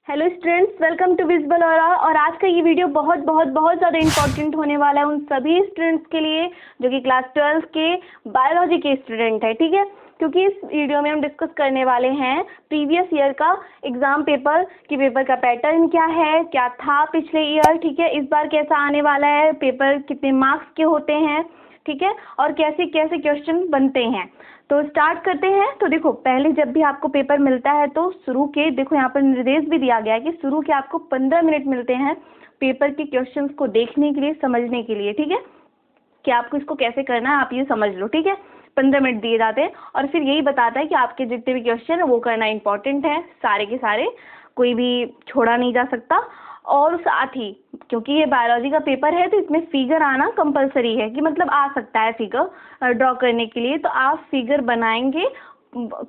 Hello students, welcome to Visible Aura. और आज का ये वीडियो बहुत बहुत बहुत ज़्यादा इंपॉर्टेंट होने वाला है उन सभी स्टूडेंट्स के लिए जो कि क्लास 12 के बायोलॉजी के स्टूडेंट है। ठीक है, क्योंकि इस वीडियो में हम डिस्कस करने वाले हैं प्रीवियस ईयर का एग्ज़ाम पेपर कि पेपर का पैटर्न क्या है, क्या था पिछले ईयर, ठीक है, इस बार कैसा आने वाला है, पेपर कितने मार्क्स के होते हैं, ठीक है, और कैसे कैसे क्वेश्चन बनते हैं। तो स्टार्ट करते हैं। तो देखो, पहले जब भी आपको पेपर मिलता है तो शुरू के, देखो यहाँ पर निर्देश भी दिया गया है कि शुरू के आपको 15 मिनट मिलते हैं पेपर के क्वेश्चंस को देखने के लिए, समझने के लिए। ठीक है, कि आपको इसको कैसे करना है, आप ये समझ लो। ठीक है, 15 मिनट दिए जाते हैं और फिर यही बताता है कि आपके जितने भी क्वेश्चन है वो करना इंपॉर्टेंट है, सारे के सारे, कोई भी छोड़ा नहीं जा सकता। और साथ ही क्योंकि ये बायोलॉजी का पेपर है तो इसमें फिगर आना कंपलसरी है, कि मतलब आ सकता है फिगर ड्रॉ करने के लिए, तो आप फिगर बनाएंगे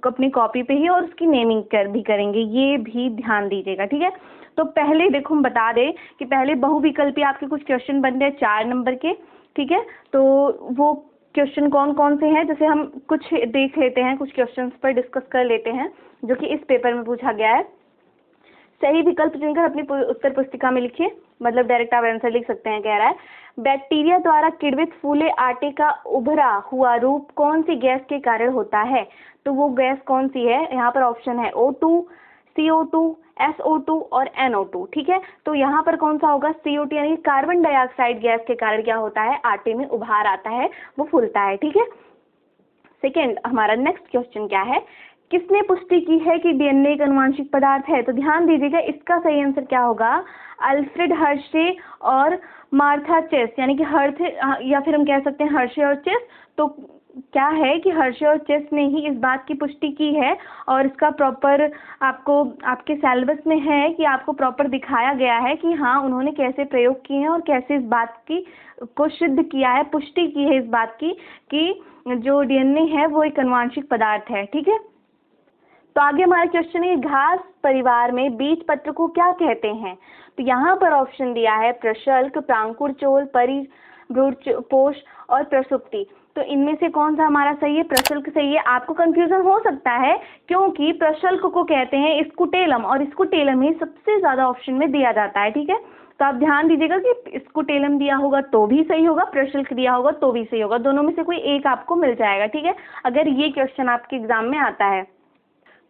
अपनी कॉपी पे ही और उसकी नेमिंग भी करेंगे, ये भी ध्यान दीजिएगा। ठीक है, तो पहले देखो हम बता दें कि पहले बहुविकल्पी आपके कुछ क्वेश्चन बनते हैं 4 नंबर के। ठीक है, तो वो क्वेश्चन कौन कौन से हैं, जैसे हम कुछ देख लेते हैं, कुछ क्वेश्चंस पर डिस्कस कर लेते हैं जो कि इस पेपर में पूछा गया है। सही विकल्प चुनकर अपनी उत्तर पुस्तिका में लिखिए, मतलब डायरेक्ट आप आंसर लिख सकते हैं। कह रहा है, बैक्टीरिया द्वारा किण्वित फूले आटे का उभरा हुआ रूप कौन सी गैस के कारण होता है। तो वो गैस कौन सी है, यहाँ पर ऑप्शन है O2, CO2, SO2 और NO2। ठीक है, तो यहाँ पर कौन सा होगा, CO2 यानी कार्बन डाइऑक्साइड गैस के कारण क्या होता है, आटे में उभार आता है, वो फूलता है। ठीक है, सेकेंड हमारा नेक्स्ट क्वेश्चन क्या है, किसने पुष्टि की है कि डीएनए एक आनुवांशिक पदार्थ है। तो ध्यान दीजिएगा, इसका सही आंसर क्या होगा, अल्फ्रेड हर्शे और मार्था चेस, यानी कि हर्थ, या फिर हम कह सकते हैं हर्शे और चेस। तो क्या है कि हर्शे और चेस ने ही इस बात की पुष्टि की है और इसका प्रॉपर आपको आपके सिलेबस में है कि आपको प्रॉपर दिखाया गया है कि हाँ उन्होंने कैसे प्रयोग किए हैं और कैसे इस बात की को सिद्ध किया है, पुष्टि की है इस बात की कि जो डीएनए है वो एक आनुवांशिक पदार्थ है। ठीक है, तो आगे हमारा क्वेश्चन है, घास परिवार में बीज पत्र को क्या कहते हैं। तो यहाँ पर ऑप्शन दिया है प्रशल्क, प्रांकुरचोल, परिभ्रूपोष और प्रसुप्ति। तो इनमें से कौन सा हमारा सही है, प्रशल्क सही है। आपको कंफ्यूजन हो सकता है क्योंकि प्रशल्क को कहते हैं स्कुटेलम और स्कुटेलम ही सबसे ज्यादा ऑप्शन में दिया जाता है। ठीक है, तो आप ध्यान दीजिएगा कि स्कुटेलम दिया होगा तो भी सही होगा, प्रशल्क दिया होगा तो भी सही होगा, दोनों में से कोई एक आपको मिल जाएगा। ठीक है, अगर ये क्वेश्चन आपके एग्जाम में आता है।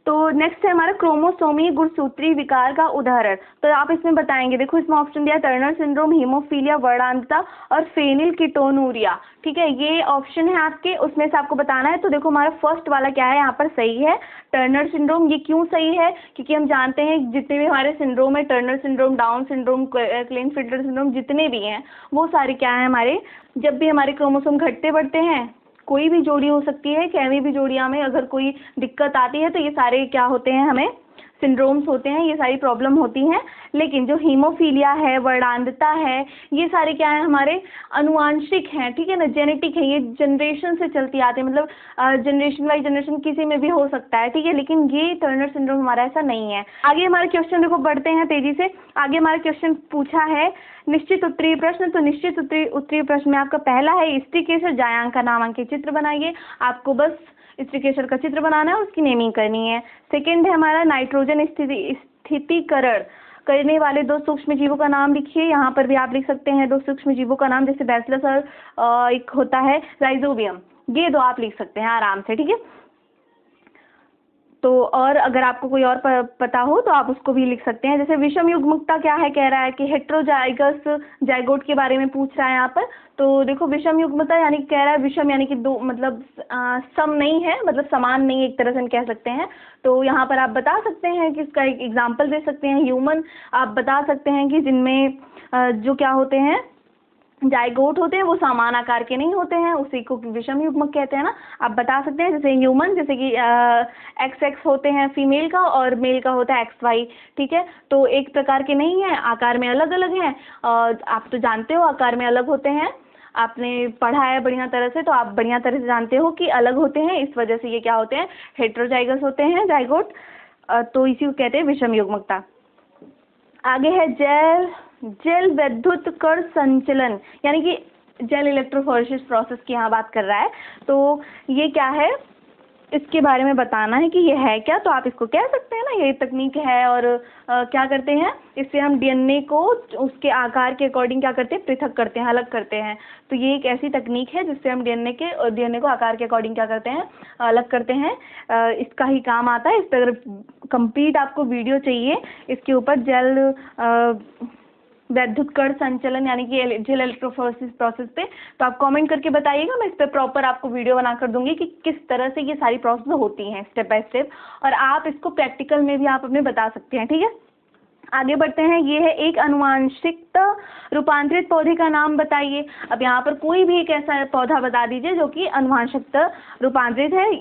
तो नेक्स्ट है हमारा क्रोमोसोमी गुणसूत्री विकार का उदाहरण। तो आप इसमें बताएंगे, देखो इसमें ऑप्शन दिया टर्नर सिंड्रोम, हीमोफीलिया, वर्णांतता और फेनिलकीटोनूरिया। ठीक है, ये ऑप्शन है आपके, उसमें से आपको बताना है। तो देखो हमारा फर्स्ट वाला क्या है, यहाँ पर सही है, टर्नर सिंड्रोम। ये क्यों सही है, क्योंकि हम जानते हैं जितने भी हमारे सिंड्रोम है, Turner syndrome, Down syndrome, Klinefelter syndrome, जितने भी हैं वो सारे क्या है हमारे, जब भी हमारे क्रोमोसोम घटते बढ़ते हैं, कोई भी जोड़ी हो सकती है, कहीं भी जोड़ियां में अगर कोई दिक्कत आती है तो ये सारे क्या होते हैं, हमें सिंड्रोम्स होते हैं, ये सारी प्रॉब्लम होती हैं। लेकिन जो हीमोफीलिया है, वर्णांतता है, ये सारे क्या है हमारे आनुवांशिक हैं। ठीक है ना, जेनेटिक है, ये जनरेशन से चलती आती है, मतलब जनरेशन बाई जनरेशन किसी में भी हो सकता है। ठीक है, लेकिन ये टर्नर सिंड्रोम हमारा ऐसा नहीं है। आगे हमारे क्वेश्चन देखो बढ़ते हैं तेजी से। आगे हमारा क्वेश्चन पूछा है निश्चित उत्तरीय प्रश्न। तो निश्चित उत्तरीय प्रश्न में आपका पहला है, स्त्रीकेसर जायांग का नामांकित चित्र बनाइए। आपको बस स्त्रीकेसर का चित्र बनाना है, उसकी नेमिंग करनी है। सेकंड है हमारा नाइट्रोजन स्थितीकरण करने वाले 2 सूक्ष्म जीवों का नाम लिखिए। यहाँ पर भी आप लिख सकते हैं 2 सूक्ष्म जीवों का नाम, जैसे बैसिलस और एक होता है राइजोबियम, ये 2 आप लिख सकते हैं आराम से। ठीक है, तो और अगर आपको कोई और पता हो तो आप उसको भी लिख सकते हैं। जैसे विषम युग्मकता क्या है, कह रहा है कि हेट्रोजाइगस जाइगोट के बारे में पूछ रहा है यहाँ पर। तो देखो विषम युग्मता यानी कह रहा है, विषम यानी कि 2, मतलब सम नहीं है, मतलब समान नहीं, एक तरह से हम कह सकते हैं। तो यहाँ पर आप बता सकते हैं कि इसका एक एग्जाम्पल दे सकते हैं, ह्यूमन आप बता सकते हैं कि जिनमें जो क्या होते हैं, जाइगोट होते हैं, वो समान आकार के नहीं होते हैं, उसी को विषम युग्मक कहते हैं ना। आप बता सकते हैं जैसे ह्यूमन, जैसे कि XX होते हैं फीमेल का और मेल का होता है XY। ठीक है, तो एक प्रकार के नहीं है, आकार में अलग अलग हैं। और आप तो जानते हो आकार में अलग होते हैं, आपने पढ़ा है बढ़िया तरह से, तो आप बढ़िया तरह से जानते हो कि अलग होते हैं, इस वजह से ये क्या होते हैं, हेट्रोजाइगस होते हैं, जाइगोट। तो इसी को कहते हैं विषम युग्मकता। आगे है जल विद्युत कण संचलन, यानी कि जेल इलेक्ट्रोफोरेसिस प्रोसेस की यहाँ बात कर रहा है। तो ये क्या है, इसके बारे में बताना है कि ये है क्या, तो आप इसको कह सकते हैं ना ये तकनीक है। और क्या करते हैं, इससे हम डीएनए को उसके आकार के अकॉर्डिंग क्या करते हैं, पृथक करते हैं, अलग करते हैं। तो ये एक ऐसी तकनीक है जिससे हम डीएनए को आकार के अकॉर्डिंग क्या करते हैं, अलग करते हैं। इसका ही काम आता है। इस पर अगर कंप्लीट आपको वीडियो चाहिए इसके ऊपर वैद्युत कण संचलन यानी कि जेल इलेक्ट्रोफोरेसिस प्रोसेस पे, तो आप कमेंट करके बताइएगा, मैं इस पर प्रॉपर आपको वीडियो बना कर दूंगी कि किस तरह से ये सारी प्रोसेस होती हैं स्टेप बाय स्टेप, और आप इसको प्रैक्टिकल में भी आप अपने बता सकते हैं। ठीक है, आगे बढ़ते हैं। ये है एक अनुवांशिक रूपांतरित पौधे का नाम बताइए। अब यहाँ पर कोई भी एक ऐसा पौधा बता दीजिए जो कि अनुवांशिक रूपांतरित है।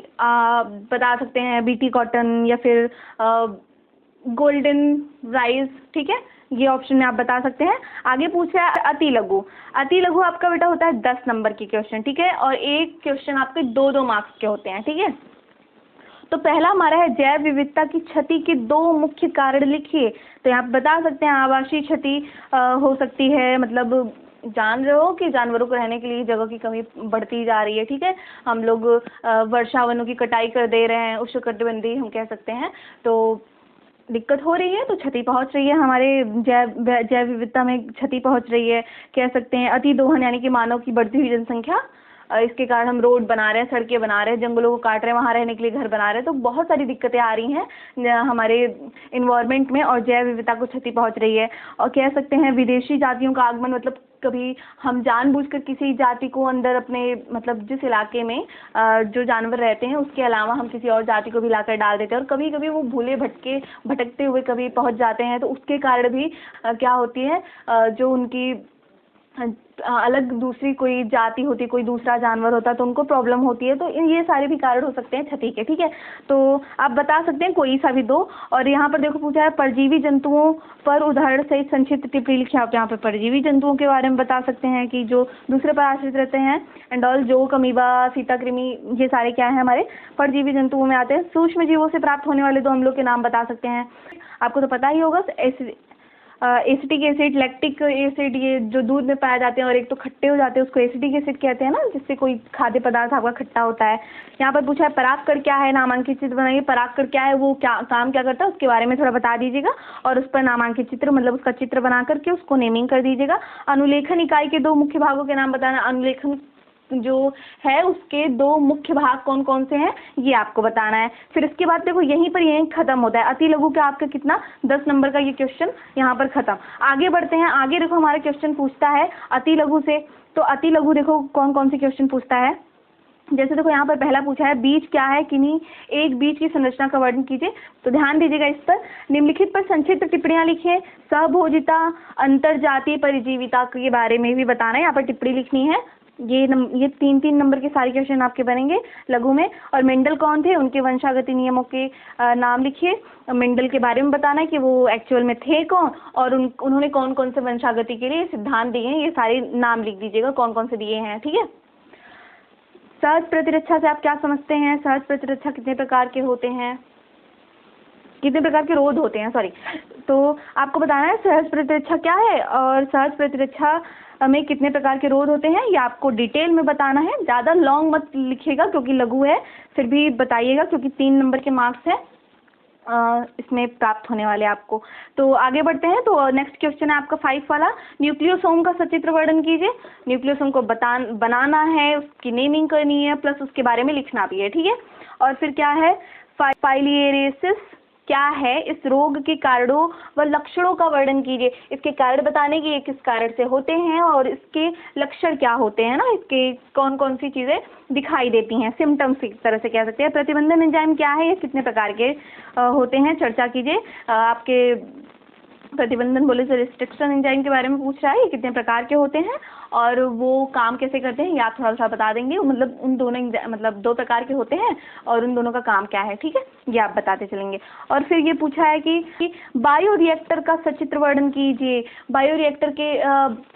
बता सकते हैं बीटी कॉटन या फिर गोल्डन राइस। ठीक है, ये ऑप्शन में आप बता सकते हैं। आगे पूछा है अति लघु। अति लघु आपका बेटा होता है 10 नंबर की क्वेश्चन। ठीक है, और एक क्वेश्चन आपके 2-2 मार्क्स के होते हैं। ठीक है, तो पहला हमारा है जैव विविधता की क्षति के 2 मुख्य कारण लिखिए। तो यहाँ बता सकते हैं आवासीय क्षति हो सकती है, मतलब जान रहे हो कि जानवरों को रहने के लिए जगह की कमी बढ़ती जा रही है। ठीक है, हम लोग वर्षा वनों की कटाई कर दे रहे हैं, उष्णकटिबंधीय हम कह सकते हैं, तो दिक्कत हो रही है, तो क्षति पहुंच रही है, हमारे जैव विविधता में क्षति पहुंच रही है। कह सकते हैं अति दोहन यानी कि मानव की बढ़ती हुई जनसंख्या, इसके कारण हम रोड बना रहे हैं, सड़कें बना रहे हैं, जंगलों को काट रहे हैं, वहाँ रहने के लिए घर बना रहे हैं, तो बहुत सारी दिक्कतें आ रही हैं हमारे इन्वायरमेंट में और जैव विविधता को क्षति पहुंच रही है। और कह सकते हैं विदेशी जातियों का आगमन, मतलब कभी हम जानबूझकर किसी जाति को अंदर अपने मतलब जिस इलाके में जो जानवर रहते हैं उसके अलावा हम किसी और जाति को भी लाकर डाल देते हैं, और कभी कभी वो भटकते हुए कभी पहुंच जाते हैं, तो उसके कारण भी क्या होती है, जो उनकी अलग दूसरी कोई जाति होती, कोई दूसरा जानवर होता, तो उनको प्रॉब्लम होती है। तो ये सारे भी कारण हो सकते हैं क्षति के। ठीक है, तो आप बता सकते हैं कोई सा भी 2। और यहाँ पर देखो पूछा है परजीवी जंतुओं पर उदाहरण सहित संक्षिप्त टिप्पणी लिखिए। आप यहाँ पर परजीवी जंतुओं के बारे में बता सकते हैं कि जो दूसरे पर आश्रित रहते हैं, एंडोल, जोक, अमीबा, सीताकृमि, ये सारे क्या है, हमारे परजीवी जंतुओं में आते हैं। सूक्ष्म जीवों से प्राप्त होने वाले 2 अम्लों के नाम बता सकते हैं। आपको तो पता ही होगा, एसिटिक एसिड, लैक्टिक एसिड, ये जो दूध में पाए जाते हैं और एक तो खट्टे हो जाते हैं, उसको एसिटिक एसिड कहते हैं ना, जिससे कोई खाद्य पदार्थ आपका खट्टा होता है। यहाँ पर पूछा है परागकण क्या है, नामांकित चित्र बनाइए। परागकण क्या है, वो क्या काम क्या करता है, उसके बारे में थोड़ा बता दीजिएगा, और उस पर नामांकित चित्र मतलब उसका चित्र बना करके उसको नेमिंग कर दीजिएगा। अनुलेखन इकाई के 2 मुख्य भागों के नाम बताना। अनुलेखन जो है उसके 2 मुख्य भाग कौन कौन से हैं, ये आपको बताना है। फिर इसके बाद देखो यहीं खत्म होता है। अति लघु का आपका कितना 10 नंबर का ये क्वेश्चन यहाँ पर खत्म। आगे बढ़ते हैं। आगे देखो हमारा क्वेश्चन पूछता है अति लघु से, तो अति लघु देखो कौन कौन से क्वेश्चन पूछता है। जैसे देखो यहाँ पर पहला पूछा है बीज क्या है, किन्हीं एक बीज की संरचना का वर्णन कीजिए। तो ध्यान दीजिएगा इस पर। निम्नलिखित पर संक्षिप्त टिप्पणियां लिखिए। सहभोजिता, अंतरजातीय परिजीविता के बारे में भी बताना है, यहाँ पर टिप्पणी लिखनी है। ये 3-3 नंबर के सारे क्वेश्चन आपके बनेंगे लघु में। और मेंडल कौन थे, उनके वंशागति नियमों के नाम लिखिए। मेंडल के बारे में बताना है कि वो एक्चुअल में थे कौन, और उन्होंने कौन कौन से वंशागति के लिए सिद्धांत दिए हैं, ये सारे नाम लिख दीजिएगा कौन कौन से दिए हैं। ठीक है, सहज प्रतिरक्षा से आप क्या समझते हैं, सहज प्रतिरक्षा कितने प्रकार के होते हैं, कितने प्रकार के रोध होते हैं, सॉरी। तो आपको बताना है सहज प्रतिरक्षा क्या है और सहज प्रतिरक्षा में कितने प्रकार के रोध होते हैं, ये आपको डिटेल में बताना है। ज़्यादा लॉन्ग मत लिखिएगा क्योंकि लघु है, फिर भी बताइएगा क्योंकि 3 नंबर के मार्क्स हैं इसमें प्राप्त होने वाले आपको। तो आगे बढ़ते हैं। तो नेक्स्ट क्वेश्चन है आपका 5 वाला, न्यूक्लियोसोम का सचित्र वर्णन कीजिए। न्यूक्लियोसोम को बनाना है, उसकी नेमिंग करनी है, प्लस उसके बारे में लिखना भी है। ठीक है, और फिर क्या है फाइलिएरेसिस क्या है, इस रोग के कारणों व लक्षणों का वर्णन कीजिए। इसके कारण बताने की, ये किस कारण से होते हैं और इसके लक्षण क्या होते हैं ना, इसके कौन कौन सी चीज़ें दिखाई देती हैं, सिम्टम्स एक तरह से कह सकते हैं। प्रतिबंधन एंजाइम क्या है, ये कितने प्रकार के होते हैं, चर्चा कीजिए। आपके प्रतिबंधन बोले तो रिस्ट्रिक्शन एंजाइम के बारे में पूछ रहा है, ये कितने प्रकार के होते हैं और वो काम कैसे करते हैं, ये आप थोड़ा सा बता देंगे। मतलब उन दोनों मतलब 2 प्रकार के होते हैं और उन दोनों का काम क्या है। ठीक है, ये आप बताते चलेंगे। और फिर ये पूछा है कि बायोरिएक्टर का सचित्र वर्णन कीजिए। बायोरिएक्टर के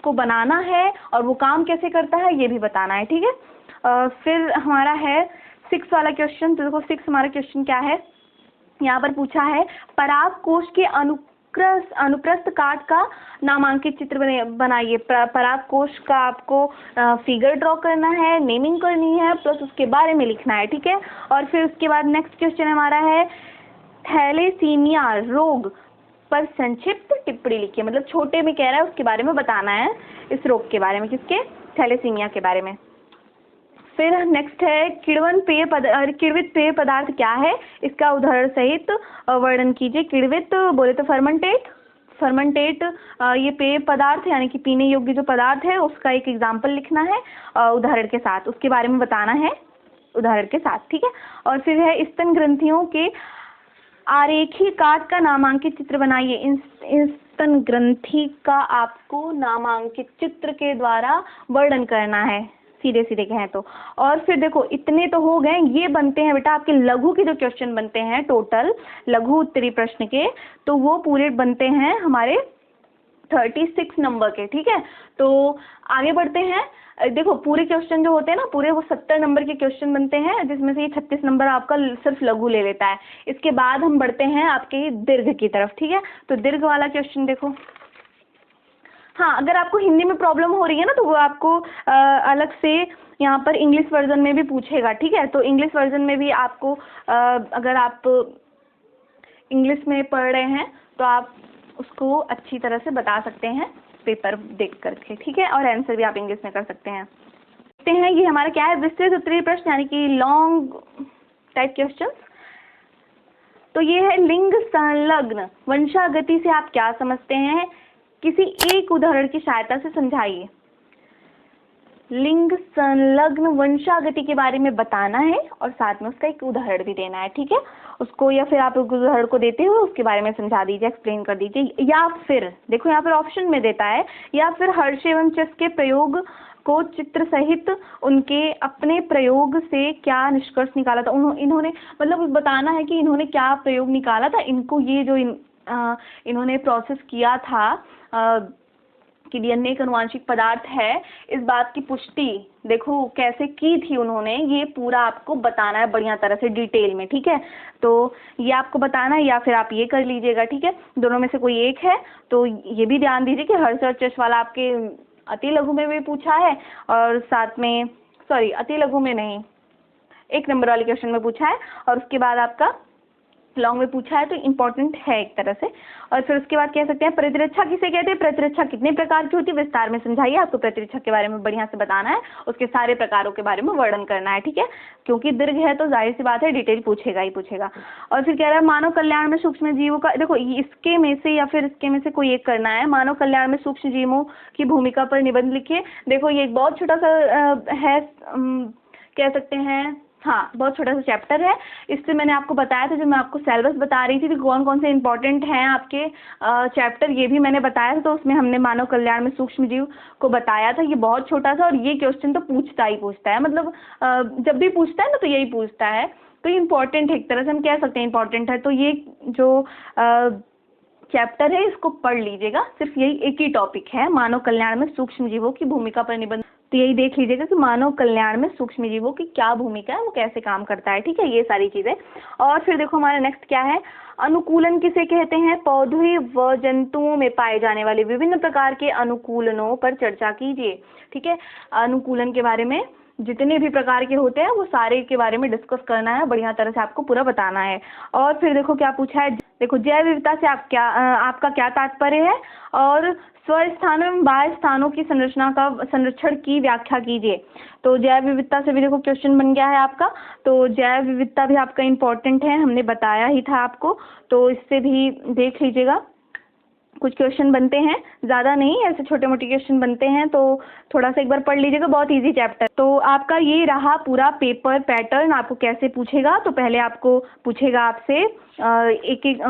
को बनाना है और वो काम कैसे करता है, ये भी बताना है। ठीक है, फिर हमारा है 6 वाला क्वेश्चन। तो देखो 6 हमारा क्वेश्चन क्या है, यहाँ पर पूछा है पराग कोश के अनुप्रस्थ काट का नामांकित चित्र बनाइए। पराग कोश का आपको फिगर ड्रॉ करना है, नेमिंग करनी है, प्लस उसके बारे में लिखना है, ठीक है। और फिर उसके बाद नेक्स्ट क्वेश्चन हमारा है थैलेसीमिया रोग पर संक्षिप्त टिप्पणी लिखिए। मतलब छोटे में कह रहा है, उसके बारे में बताना है, इस रोग के बारे में, किसके, थैलेसीमिया के बारे में। फिर नेक्स्ट है किण्वित पेय पदार्थ क्या है, इसका उदाहरण सहित वर्णन कीजिए। किण्वित बोले तो फर्मेंटेट ये पेय पदार्थ यानी कि पीने योग्य जो पदार्थ है उसका एक एग्जाम्पल लिखना है उदाहरण के साथ, उसके बारे में बताना है उदाहरण के साथ, ठीक है। और फिर है स्तन ग्रंथियों के आरेखीय काट का नामांकित चित्र बनाइए। स्तन ग्रंथि का आपको नामांकित चित्र के द्वारा वर्णन करना है, सीधे सीधे कहें तो। और फिर देखो इतने तो हो गए, ये बनते हैं बेटा आपके लघु के जो क्वेश्चन बनते हैं टोटल लघु उत्तरी प्रश्न के, तो वो पूरे बनते हैं हमारे 36 नंबर के, ठीक है। तो आगे बढ़ते हैं। देखो पूरे क्वेश्चन जो होते हैं ना पूरे वो 70 नंबर के क्वेश्चन बनते हैं, जिसमें से ये 36 नंबर आपका सिर्फ लघु ले लेता है। इसके बाद हम बढ़ते हैं आपके दीर्घ की तरफ, ठीक है। तो दीर्घ वाला क्वेश्चन देखो, हाँ अगर आपको हिंदी में प्रॉब्लम हो रही है ना तो वो आपको अलग से यहाँ पर इंग्लिश वर्जन में भी पूछेगा, ठीक है। तो इंग्लिश वर्जन में भी आपको अगर आप इंग्लिश में पढ़ रहे हैं तो आप उसको अच्छी तरह से बता सकते हैं पेपर देख करके, ठीक है। और आंसर भी आप इंग्लिश में कर सकते हैं। देखते हैं ये हमारा क्या है, विस्तृत उत्तरीय प्रश्न यानी कि लॉन्ग टाइप क्वेश्चन। तो ये है लिंग संलग्न वंशागति से आप क्या समझते हैं, किसी एक उदाहरण की सहायता से समझाइए। लिंग संलग्न वंशागति के बारे में बताना है और साथ में उसका एक उदाहरण भी देना है, ठीक है। उसको या फिर आप उदाहरण को देते हुए उसके बारे में समझा दीजिए, एक्सप्लेन कर दीजिए। या फिर देखो यहाँ पर ऑप्शन में देता है, या फिर हर्ष एवं चेस के प्रयोग को चित्र सहित उनके अपने प्रयोग से क्या निष्कर्ष निकाला था। इन्होंने मतलब बताना है कि इन्होंने क्या प्रयोग निकाला था, इनको ये जो इन्होंने प्रोसेस किया था कि डीएनए एक अनुवांशिक पदार्थ है, इस बात की पुष्टि देखो कैसे की थी उन्होंने, ये पूरा आपको बताना है बढ़िया तरह से डिटेल में, ठीक है। तो ये आपको बताना है या फिर आप ये कर लीजिएगा, ठीक है। दोनों में से कोई एक है। तो ये भी ध्यान दीजिए कि हर्ष और चेस वाला आपके अति लघु में भी पूछा है और साथ में अति लघु में नहीं, 1 नंबर वाले क्वेश्चन में पूछा है और उसके बाद आपका लॉन्ग में पूछा है, तो इम्पोर्टेंट है एक तरह से। और फिर उसके बाद कह सकते हैं प्रतिरक्षा किसे कहते हैं, प्रतिरक्षा कितने प्रकार की होती है, विस्तार में समझाइए। आपको प्रतिरक्षा के बारे में बढ़िया से बताना है, उसके सारे प्रकारों के बारे में वर्णन करना है, ठीक है। क्योंकि दीर्घ है तो जाहिर सी बात है डिटेल पूछेगा ही पूछेगा। और फिर कह रहा है मानव कल्याण में सूक्ष्म जीवों का, देखो इसके में से या फिर इसके में से कोई एक करना है। मानव कल्याण में सूक्ष्म जीवों की भूमिका पर निबंध लिखिए। देखो ये एक बहुत छोटा सा है, कह सकते हैं, हाँ बहुत छोटा सा चैप्टर है। इससे मैंने आपको बताया था, जब मैं आपको सिलेबस बता रही थी कि कौन कौन से इंपॉर्टेंट हैं आपके चैप्टर, ये भी मैंने बताया था। तो उसमें हमने मानव कल्याण में सूक्ष्म जीव को बताया था। ये बहुत छोटा सा और ये क्वेश्चन तो पूछता है, मतलब जब भी पूछता है ना तो यही पूछता है। तो ये इंपॉर्टेंट है, एक तरह से हम कह सकते हैं इंपॉर्टेंट है। तो ये जो चैप्टर है इसको पढ़ लीजिएगा, सिर्फ यही एक ही टॉपिक है, मानव कल्याण में सूक्ष्म जीवों की भूमिका पर निबंध। तो यही देख लीजिएगा कि मानव कल्याण में सूक्ष्म जीवों की क्या भूमिका है, वो कैसे काम करता है, ठीक है, ये सारी चीजें। और फिर देखो हमारा नेक्स्ट क्या है, अनुकूलन किसे कहते हैं, पौधे व जंतुओं में पाए जाने वाले विभिन्न प्रकार के अनुकूलनों पर चर्चा कीजिए, ठीक है। अनुकूलन के बारे में जितने भी प्रकार के होते हैं वो सारे के बारे में डिस्कस करना है, बढ़िया तरह से आपको पूरा बताना है। और फिर देखो क्या पूछा है, देखो जैव विविधता से आपका क्या तात्पर्य है, और स्वस्थानों एवं बाह्य स्थानों की संरक्षण की व्याख्या कीजिए। तो जैव विविधता से भी देखो क्वेश्चन बन गया है आपका। तो जैव विविधता भी आपका इम्पोर्टेंट है, हमने बताया ही था आपको, तो इससे भी देख लीजिएगा। कुछ क्वेश्चन बनते हैं, ज़्यादा नहीं, ऐसे छोटे मोटे क्वेश्चन बनते हैं, तो थोड़ा सा एक बार पढ़ लीजिएगा, बहुत इजी चैप्टर। तो आपका ये रहा पूरा पेपर पैटर्न। आपको कैसे पूछेगा, तो पहले आपको पूछेगा आपसे एक एक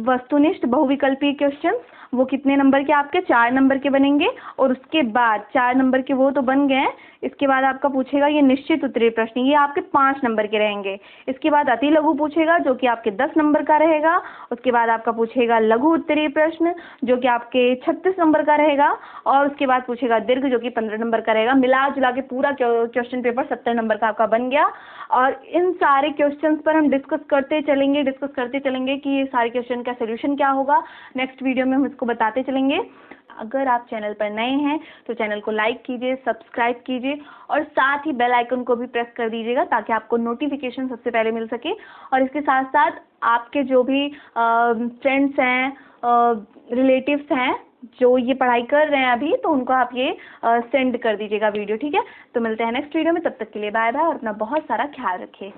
वस्तुनिष्ठ बहुविकल्पीय क्वेश्चन, वो कितने नंबर के आपके 4 नंबर के बनेंगे, और उसके बाद 4 नंबर के वो तो बन गए, इसके बाद आपका पूछेगा ये निश्चित उत्तरीय प्रश्न, ये आपके 5 नंबर के रहेंगे। इसके बाद अति लघु पूछेगा जो कि आपके 10 नंबर का रहेगा। उसके बाद आपका पूछेगा लघु उत्तरीय प्रश्न जो कि आपके 36 नंबर का रहेगा, और उसके बाद पूछेगा दीर्घ जो कि 15 नंबर का रहेगा। मिला जुला के पूरा क्वेश्चन पेपर 70 नंबर का आपका बन गया। और इन सारे क्वेश्चंस पर हम डिस्कस करते चलेंगे कि ये सारे क्वेश्चन का सोल्यूशन क्या होगा। नेक्स्ट वीडियो में हम इसको बताते चलेंगे। अगर आप चैनल पर नए हैं तो चैनल को लाइक कीजिए, सब्सक्राइब कीजिए, और साथ ही बेल आइकन को भी प्रेस कर दीजिएगा ताकि आपको नोटिफिकेशन सबसे पहले मिल सके। और इसके साथ साथ आपके जो भी फ्रेंड्स हैं, रिलेटिव्स हैं जो ये पढ़ाई कर रहे हैं अभी, तो उनको आप ये सेंड कर दीजिएगा वीडियो, ठीक है। तो मिलते हैं नेक्स्ट वीडियो में, तब तक के लिए बाय बाय, और अपना बहुत सारा ख्याल रखिए।